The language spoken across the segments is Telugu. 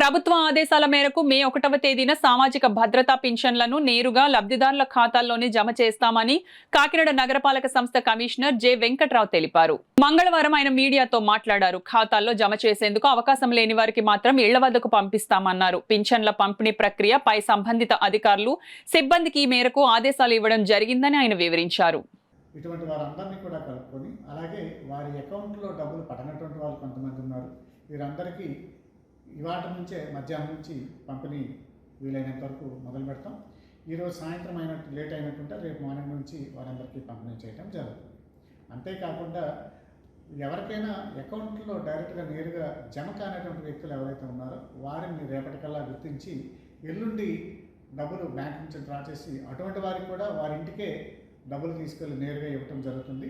ప్రభుత్వ ఆదేశాల మేరకు మే 1వ తేదీన సామాజిక భద్రతా పింఛన్లను నేరుగా లబ్ధిదారుల ఖాతాల్లోనే జమ చేస్తామని కాకినాడ నగరపాలక సంస్థ కమిషనర్ జె వెంకట్రావు తెలిపారు. మంగళవారం ఆయన మీడియాతో మాట్లాడారు. ఖాతాల్లో జమ చేసేందుకు అవకాశం లేని వారికి మాత్రం ఇళ్ల వద్దకు పంపిస్తామన్నారు. పింఛన్ల పంపిణీ ప్రక్రియ పై సంబంధిత అధికారులు సిబ్బందికి ఈ మేరకు ఆదేశాలు ఇవ్వడం జరిగిందని ఆయన వివరించారు. ఇటువంటి వారందరినీ కూడా కలుపుకొని అలాగే వారి అకౌంట్లో డబ్బులు పడనటువంటి వాళ్ళు కొంతమంది ఉన్నారు. వీరందరికీ ఇవాటి నుంచే మధ్యాహ్నం నుంచి పంపిణీ వీలైనంత వరకు మొదలు పెడతాం. ఈరోజు సాయంత్రం లేట్ అయినట్టుంటే రేపు మార్నింగ్ నుంచి వారందరికీ పంపిణీ చేయడం జరుగుతుంది. అంతేకాకుండా ఎవరికైనా అకౌంట్లో డైరెక్ట్గా నేరుగా జమ కానటువంటి వ్యక్తులు ఎవరైతే ఉన్నారో వారిని రేపటికల్లా గుర్తించి ఎల్లుండి డబ్బులు బ్యాంక్ నుంచి డ్రా చేసి అటువంటి వారికి కూడా వారింటికే డబ్బులు తీసుకెళ్ళి నేరుగా ఇవ్వటం జరుగుతుంది.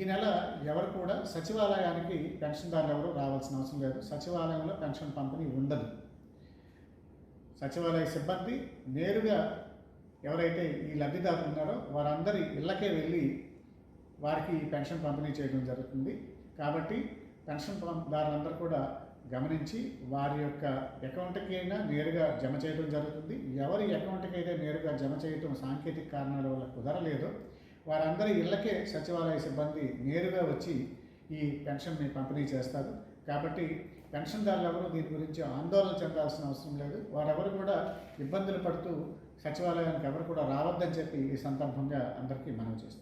ఈ నెల ఎవరు కూడా సచివాలయానికి పెన్షన్దారులు ఎవరు రావాల్సిన అవసరం లేదు. సచివాలయంలో పెన్షన్ పంపిణీ ఉండదు. సచివాలయ సిబ్బంది నేరుగా ఎవరైతే ఈ లబ్ధిదారులు ఉన్నారో వారందరి ఇళ్ళకే వెళ్ళి వారికి పెన్షన్ పంపిణీ చేయడం జరుగుతుంది. కాబట్టి పెన్షన్ దారులందరూ కూడా గమనించి వారి యొక్క అకౌంట్కి అయినా నేరుగా జమ చేయడం జరుగుతుంది. ఎవరి అకౌంట్కి అయితే నేరుగా జమ చేయడం సాంకేతిక కారణాల వల్ల కుదరలేదో వారందరి ఇళ్ళకే సచివాలయ సిబ్బంది నేరుగా వచ్చి ఈ పెన్షన్ని పంపిణీ చేస్తారు. కాబట్టి పెన్షన్దారులు ఎవరు దీని గురించి ఆందోళన చెందాల్సిన అవసరం లేదు. వారెవరు కూడా ఇబ్బందులు పడుతూ సచివాలయానికి ఎవరు కూడా రావద్దని చెప్పి ఈ సందర్భంగా అందరికీ మనవి చేస్తారు.